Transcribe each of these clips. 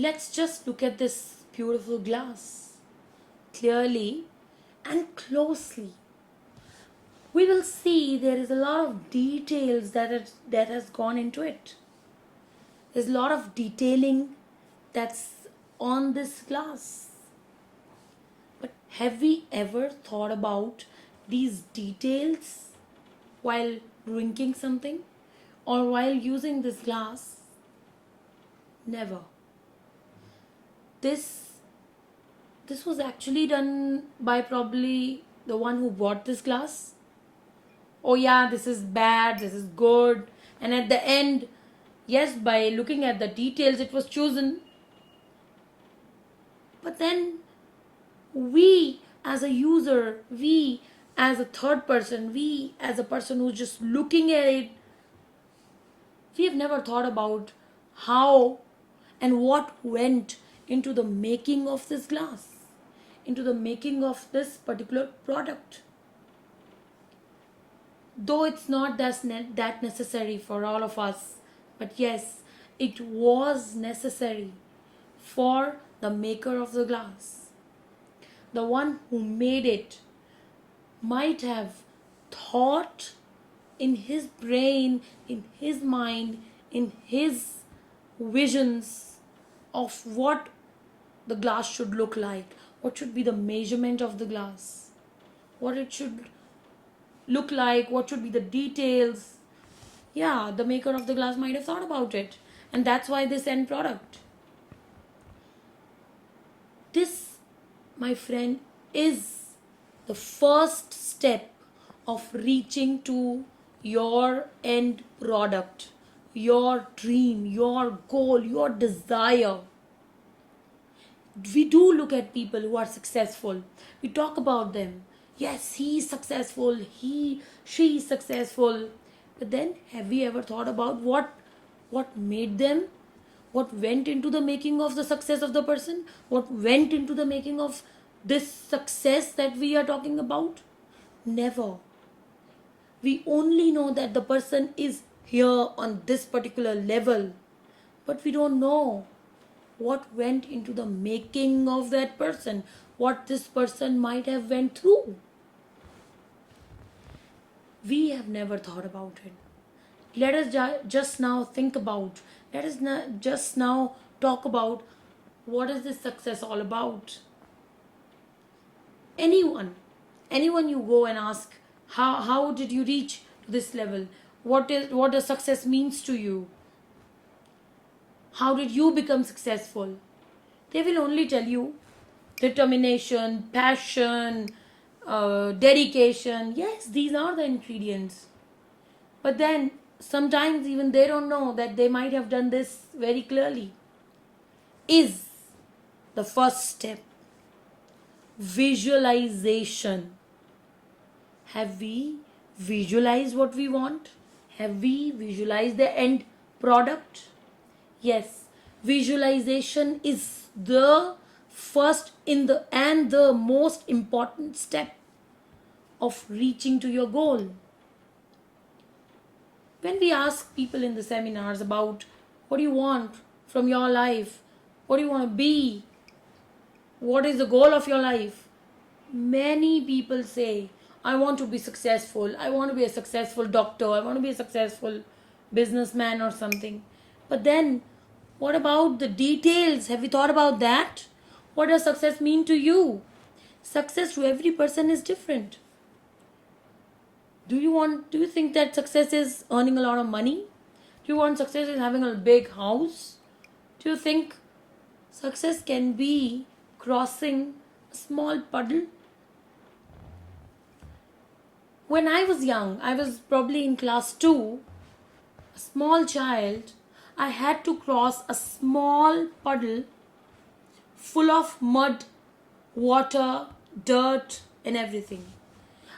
Let's just look at this beautiful glass clearly and closely. We will see there is a lot of details that has gone into it. There's a lot of detailing that's on this glass. But have we ever thought about these details while drinking something or while using this glass? Never. This was actually done by probably the one who bought this glass. Oh yeah, this is bad, this is good. And at the end, yes, by looking at the details, it was chosen. But then we as a user, we as a third person, we as a person who's just looking at it, we have never thought about how and what went into the making of this glass, into the making of this particular product. Though it's not that necessary for all of us, but yes, it was necessary for the maker of the glass. The one who made it might have thought in his brain, in his mind, in his visions of what the glass should look like, what should be the measurement of the glass, what it should look like, what should be the details. Yeah, the maker of the glass might have thought about it, and that's why this end product. This, my friend, is the first step of reaching to your end product, your dream, your goal, your desire. We do look at people who are successful. We talk about them. Yes, he is successful, she is successful. But then have we ever thought about what made them? What went into the making of the success of the person? What went into the making of this success that we are talking about? Never. We only know that the person is here on this particular level, but we don't know what went into the making of that person, what this person might have went through. We have never thought about it. Let us just now think about, let us just now talk about what is this success all about. Anyone you go and ask, how did you reach to this level, what does success means to you, how did you become successful, they will only tell you determination, passion, dedication. Yes, these are the ingredients. But then sometimes even they don't know that they might have done this very clearly. Is the first step. Visualization. Have we visualized what we want? Have we visualized the end product? Yes, visualization is the first and the most important step of reaching to your goal. When we ask people in the seminars about what do you want from your life, what do you want to be, what is the goal of your life, many people say, I want to be successful, I want to be a successful doctor, I want to be a successful businessman or something. But then what about the details? Have you thought about that? What does success mean to you? Success to every person is different. Do you think that success is earning a lot of money? Do you want success is having a big house? Do you think success can be crossing a small puddle? When I was young, I was probably in class 2, a small child, I had to cross a small puddle full of mud, water, dirt, and everything.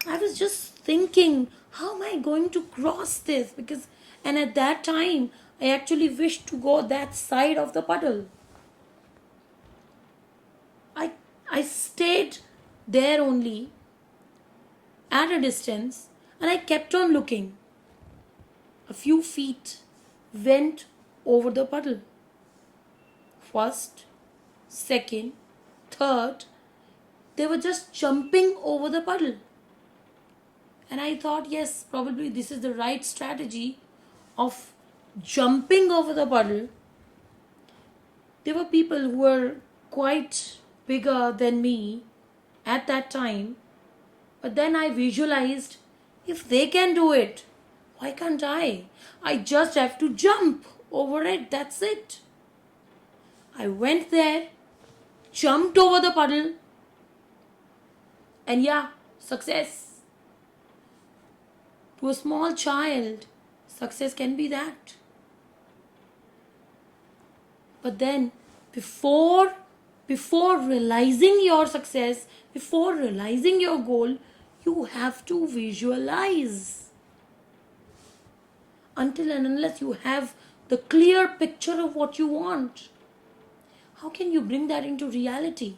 I was just thinking, how am I going to cross this? And at that time, I actually wished to go that side of the puddle. I stayed there only at a distance and I kept on looking. A few feet went over the puddle. first, second, third, they were just jumping over the puddle. And I thought, yes, probably this is the right strategy of jumping over the puddle. There were people who were quite bigger than me at that time. But then I visualized, if they can do it, why can't I? I just have to jump over it. That's it. I went there, jumped over the puddle, and yeah, success. To a small child, success can be that. But then, before realizing your success, before realizing your goal, you have to visualize. Until and unless you have the clear picture of what you want, how can you bring that into reality?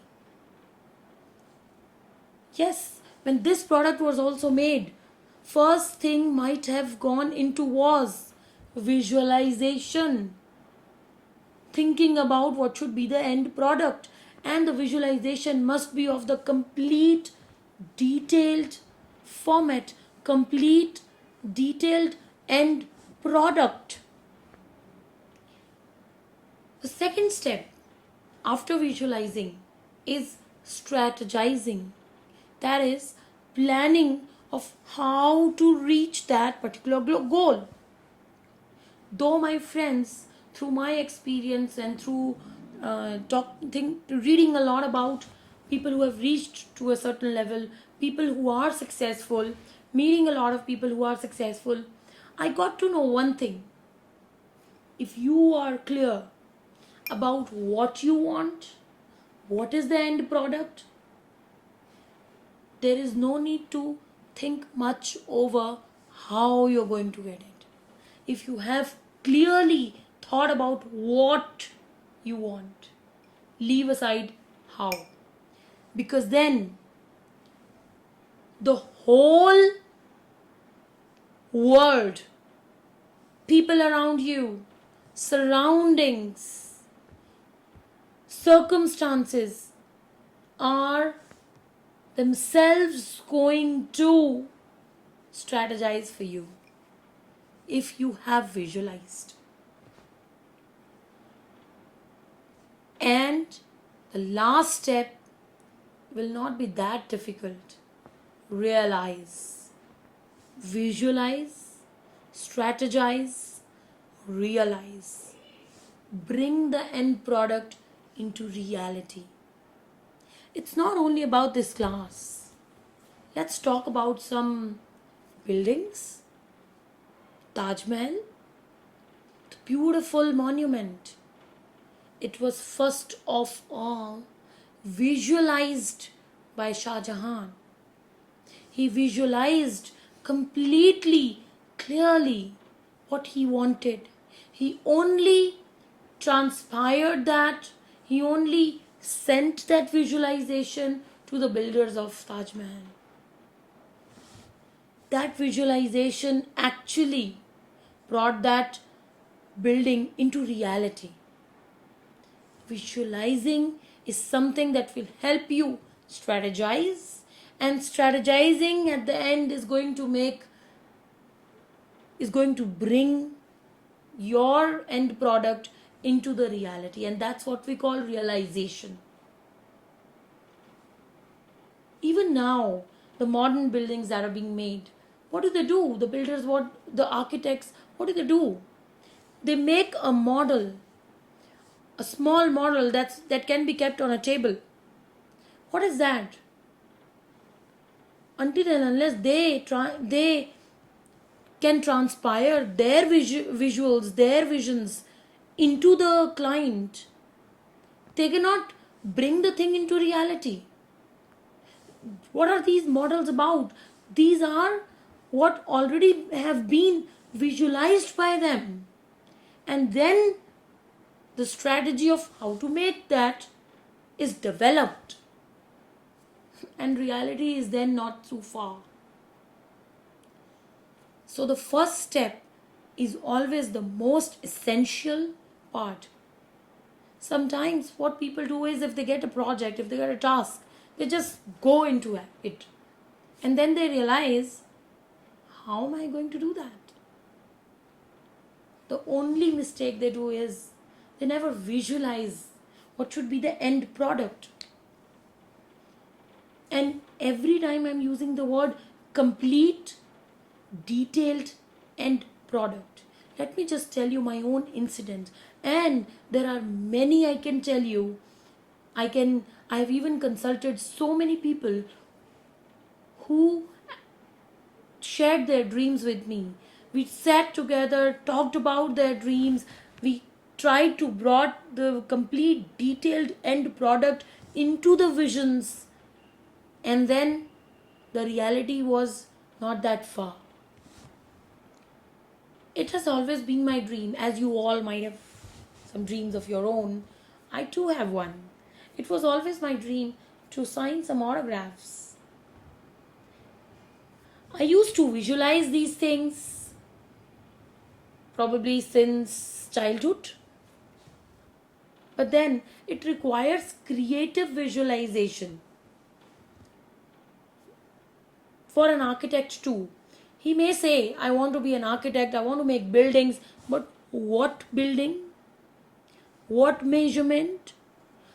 Yes, when this product was also made, first thing might have gone into was visualization. Thinking about what should be the end product, and the visualization must be of the complete detailed format, complete detailed end product. The second step after visualizing is strategizing. That is planning of how to reach that particular goal. Though my friends, through my experience and through reading a lot about people who have reached to a certain level, people who are successful, meeting a lot of people who are successful, I got to know one thing. If you are clear about what you want, what is the end product, there is no need to think much over how you're going to get it. If you have clearly thought about what you want, leave aside how. Because then the whole world, people around you, surroundings, circumstances are themselves going to strategize for you if you have visualized. And the last step will not be that difficult. Realize, visualize, strategize, realize. Bring the end product into reality. It's not only about this class. Let's talk about some buildings. Taj Mahal, the beautiful monument. It was first of all visualized by Shah Jahan. He visualized completely, clearly what he wanted. He only transpired that, he only sent that visualization to the builders of Taj Mahal. That visualization actually brought that building into reality. Visualizing is something that will help you strategize, and strategizing at the end is going to bring your end product into the reality, and that's what we call realization. Even now, the modern buildings that are being made, what do? The builders, the architects, what do? They make a model, a small model that can be kept on a table. What is that? Until and unless they can transpire their visuals, their visions into the client, they cannot bring the thing into reality. What are these models about? These are what already have been visualized by them. And then the strategy of how to make that is developed. And reality is then not too far. So the first step is always the most essential part. Sometimes what people do is, if they get a project, if they get a task, they just go into it. And then they realize, how am I going to do that? The only mistake they do is they never visualize what should be the end product. And every time I'm using the word complete, detailed end product, let me just tell you my own incident. And there are many I can tell you. I've even consulted so many people who shared their dreams with me. We sat together, talked about their dreams. We tried to brought the complete detailed end product into the visions. And then the reality was not that far. It has always been my dream, as you all might have some dreams of your own. I too have one. It was always my dream to sign some autographs. I used to visualize these things probably since childhood. But then it requires creative visualization. For an architect too. He may say, I want to be an architect, I want to make buildings, but what building? What measurement?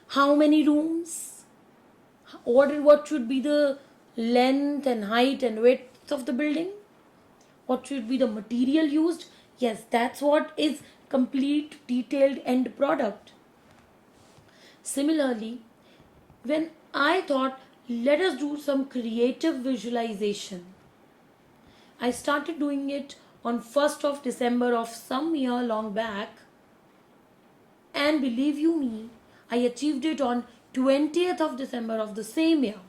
How many rooms? What should be the length and height and width of the building? What should be the material used? Yes, that's what is complete detailed end product. Similarly, when I thought, let us do some creative visualization, I started doing it on 1st of December of some year long back, and believe you me, I achieved it on 20th of December of the same year.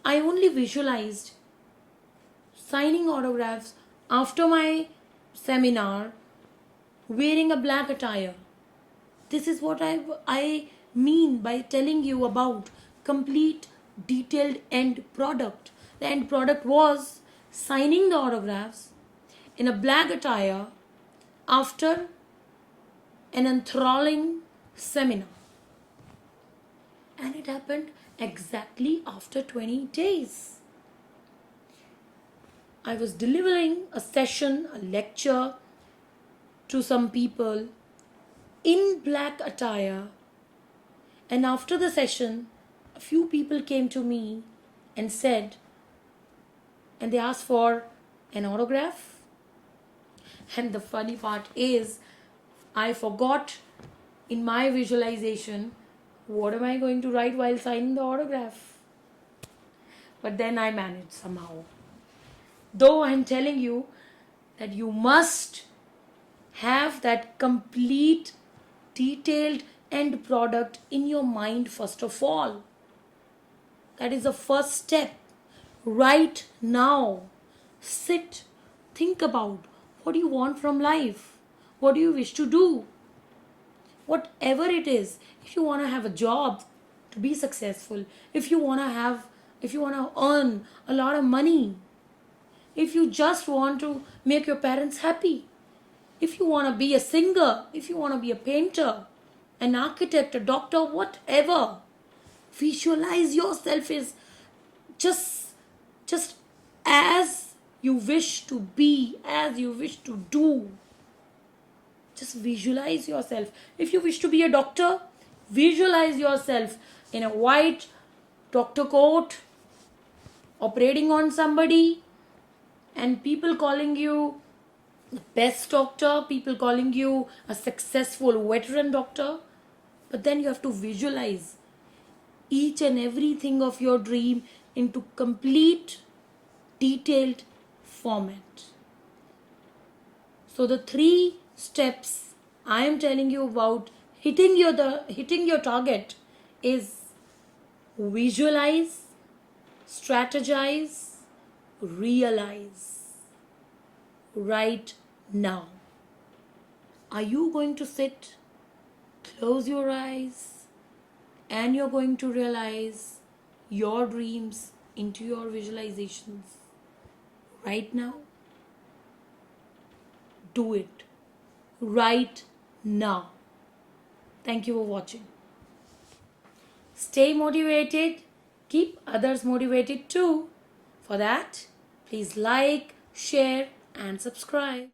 I only visualized signing autographs after my seminar wearing a black attire. This is what I mean by telling you about complete detailed end product. The end product was signing the autographs in a black attire after an enthralling seminar. And it happened exactly after 20 days. I was delivering a session, a lecture to some people in black attire, and after the session, a few people came to me and said, and they asked for an autograph. And the funny part is, I forgot in my visualization, what am I going to write while signing the autograph? But then I managed somehow. Though I'm telling you that you must have that complete, detailed end product in your mind first of all. That is the first step. Right now, sit, think about what do you want from life? What do you wish to do? Whatever it is, if you want to have a job to be successful, if you want to earn a lot of money, if you just want to make your parents happy, if you want to be a singer, if you want to be a painter, an architect, a doctor, whatever, visualize yourself as just as you wish to be, as you wish to do. Just visualize yourself. If you wish to be a doctor, visualize yourself in a white doctor coat, operating on somebody, and people calling you the best doctor, people calling you a successful veteran doctor. But then you have to visualize each and everything of your dream into complete, detailed format. So the 3 steps I am telling you about hitting your target is visualize, strategize, realize. Right now. Are you going to sit, close your eyes, and you're going to realize your dreams into your visualizations right now? Do it right now. Thank you for watching. Stay motivated. Keep others motivated too. For that, please like, share, and subscribe.